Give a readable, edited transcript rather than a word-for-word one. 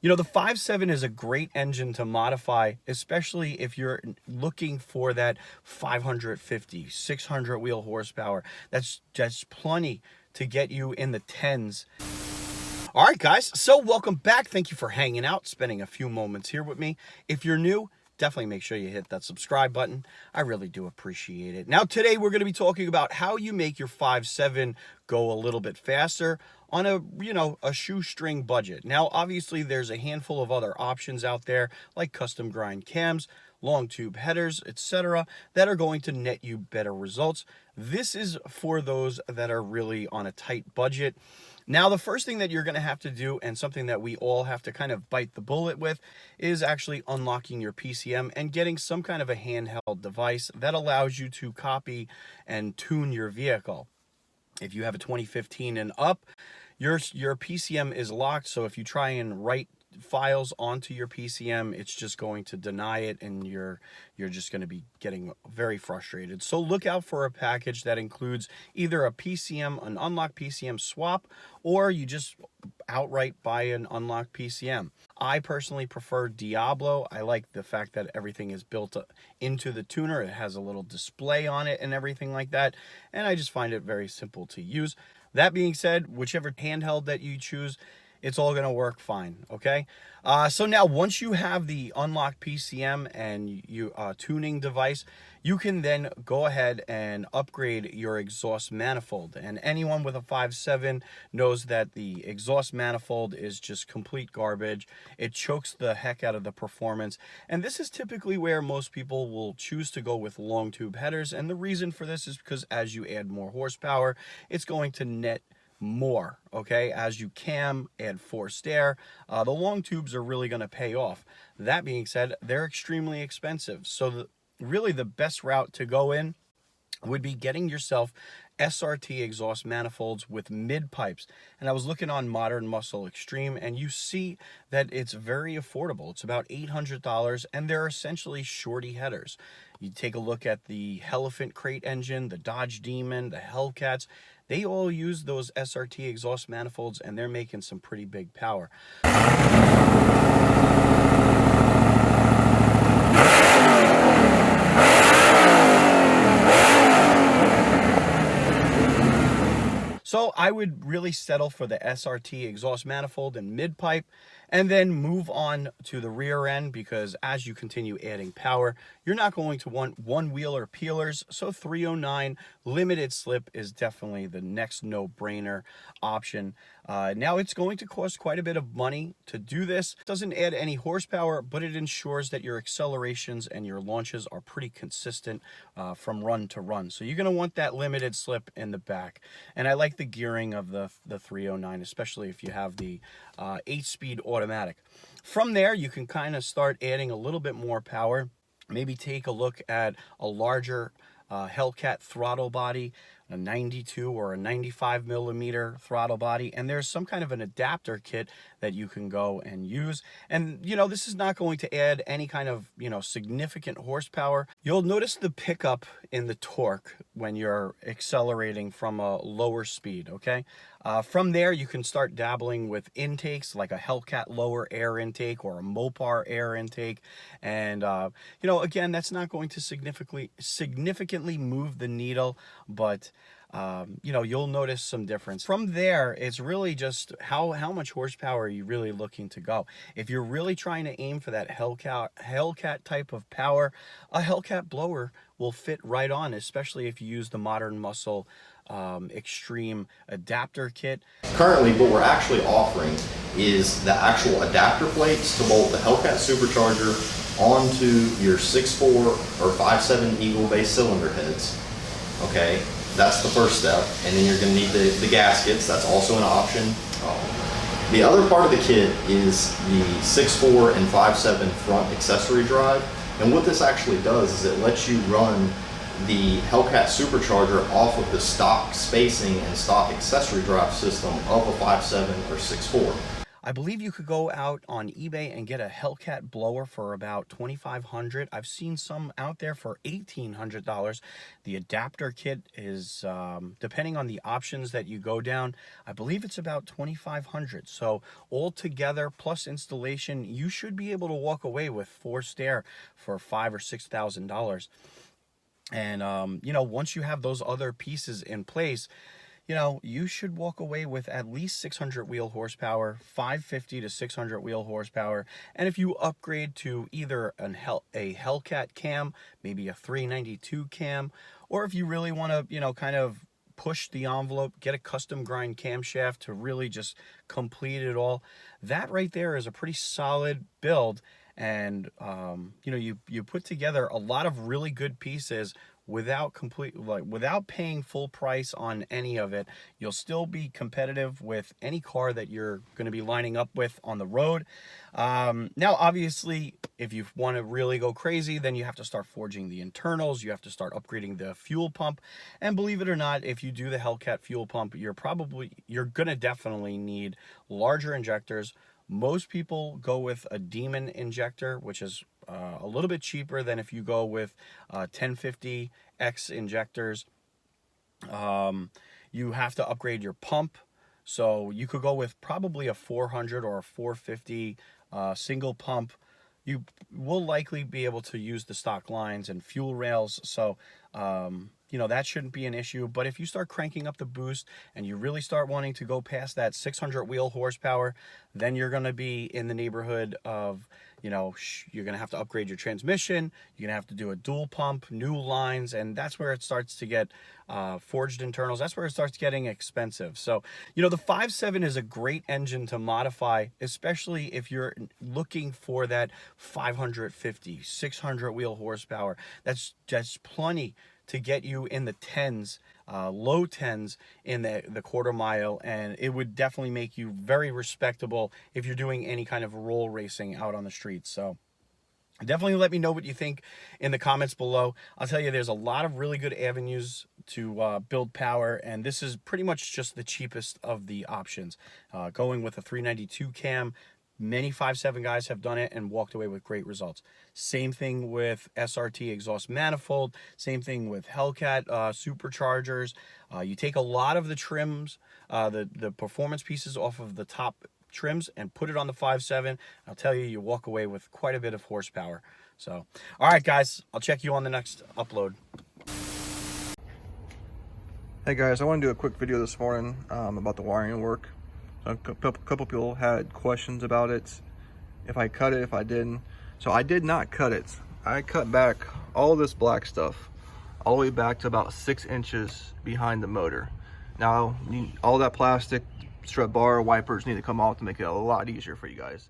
You know, the 5.7 is a great engine to modify, especially if you're looking for that 550, 600 wheel horsepower. That's just plenty to get you in the tens. All right, guys, so welcome back. Thank you for hanging out, spending a few moments here with me. If you're new, definitely make sure you hit that subscribe button. I really do appreciate it. Now, today we're going to be talking about how you make your 5.7 go a little bit faster on a shoestring budget. Now, obviously, there's a handful of other options out there like custom grind cams, long tube headers, etc., that are going to net you better results. This is for those that are really on a tight budget. Now, the first thing that you're going to have to do, and something that we all have to kind of bite the bullet with, is actually unlocking your PCM and getting some kind of a handheld device that allows you to copy and tune your vehicle. If you have a 2015 and up, your PCM is locked, so if you try and write files onto your PCM, it's just going to deny it, and you're just going to be getting very frustrated. So look out for a package that includes either a PCM, an unlocked PCM swap, or you just outright buy an unlocked PCM. I personally prefer Diablo. I like the fact that everything is built into the tuner. It has a little display on it and everything like that, and I just find it very simple to use. That being said, whichever handheld that you choose, it's all going to work fine, okay? So now, once you have the unlocked PCM and tuning device, you can then go ahead and upgrade your exhaust manifold. And anyone with a 5.7 knows that the exhaust manifold is just complete garbage. It chokes the heck out of the performance. And this is typically where most people will choose to go with long tube headers. And the reason for this is because as you add more horsepower, it's going to net more, okay? As you add forced air, the long tubes are really going to pay off. That being said, they're extremely expensive. So really the best route to go in would be getting yourself SRT exhaust manifolds with mid pipes. And I was looking on Modern Muscle Extreme, and you see that it's very affordable. It's about $800, and they're essentially Shorty headers. You take a look at the Elephant Crate engine, the Dodge Demon, the Hellcats. They all use those SRT exhaust manifolds, and they're making some pretty big power. So I would really settle for the SRT exhaust manifold and mid pipe, and then move on to the rear end, because as you continue adding power, you're not going to want one-wheeler peelers. So 309 limited slip is definitely the next no-brainer option. Now, it's going to cost quite a bit of money to do this. It doesn't add any horsepower, but it ensures that your accelerations and your launches are pretty consistent from run to run. So you're going to want that limited slip in the back. And I like the gearing of the 309, especially if you have the 8-speed automatic. From there, you can kind of start adding a little bit more power. Maybe take a look at a larger Hellcat throttle body, a 92 or a 95 millimeter throttle body, and there's some kind of an adapter kit that you can go and use. And this is not going to add any kind of significant horsepower. You'll notice the pickup in the torque when you're accelerating from a lower speed, okay? From there, you can start dabbling with intakes like a Hellcat lower air intake or a Mopar air intake. And, again, that's not going to significantly move the needle, but you'll notice some difference. From there, it's really just how much horsepower are you really looking to go. If you're really trying to aim for that Hellcat type of power, a Hellcat blower will fit right on, especially if you use the Modern Muscle Extreme adapter kit. Currently, what we're actually offering is the actual adapter plates to bolt the Hellcat Supercharger onto your 6.4 or 5.7 Eagle base cylinder heads. Okay, that's the first step, and then you're going to need the gaskets. That's also an option. The other part of the kit is the 6.4 and 5.7 front accessory drive, and what this actually does is it lets you run the Hellcat Supercharger off of the stock spacing and stock accessory drive system of a 5.7 or 6.4. I believe you could go out on eBay and get a Hellcat blower for about $2,500. I've seen some out there for $1,800. The adapter kit is, depending on the options that you go down, I believe it's about $2,500. So altogether, plus installation, you should be able to walk away with forced air for $5,000 or $6,000. And, you know, once you have those other pieces in place, you know, you should walk away with at least 600 wheel horsepower, 550 to 600 wheel horsepower. And if you upgrade to either a Hellcat cam, maybe a 392 cam, or if you really want to, you know, kind of push the envelope, get a custom grind camshaft to really just complete it all, that right there is a pretty solid build. And, you know, you put together a lot of really good pieces without paying full price on any of it. You'll still be competitive with any car that you're going to be lining up with on the road. Now, obviously, if you want to really go crazy, then you have to start forging the internals. You have to start upgrading the fuel pump. And believe it or not, if you do the Hellcat fuel pump, you're going to definitely need larger injectors. Most people go with a Demon injector, which is a little bit cheaper than if you go with 1050X injectors. You have to upgrade your pump. So you could go with probably a 400 or a 450 single pump. You will likely be able to use the stock lines and fuel rails. So, you know, that shouldn't be an issue. But if you start cranking up the boost and you really start wanting to go past that 600 wheel horsepower, then you're going to be in the neighborhood of, you know, you're going to have to upgrade your transmission. You're going to have to do a dual pump, new lines, and that's where it starts to get forged internals. That's where it starts getting expensive. So, you know, the 5.7 is a great engine to modify, especially if you're looking for that 550, 600 wheel horsepower. That's plenty to get you in the tens, low tens in the quarter mile, and it would definitely make you very respectable if you're doing any kind of roll racing out on the streets. So definitely let me know what you think in the comments below. I'll tell you, there's a lot of really good avenues to build power, and this is pretty much just the cheapest of the options. Going with a 392 cam, many 5.7 guys have done it and walked away with great results. Same thing with SRT exhaust manifold. Same thing with Hellcat superchargers. You take a lot of the trims, the performance pieces off of the top trims and put it on the 5.7. I'll tell you, you walk away with quite a bit of horsepower. So, all right, guys, I'll check you on the next upload. Hey guys, I want to do a quick video this morning about the wiring work. A couple people had questions about it, if I cut it, if I didn't. So I did not cut it. I cut back all this black stuff all the way back to about 6 inches behind the motor. Now, all that plastic, strut bar, wipers need to come off to make it a lot easier for you guys.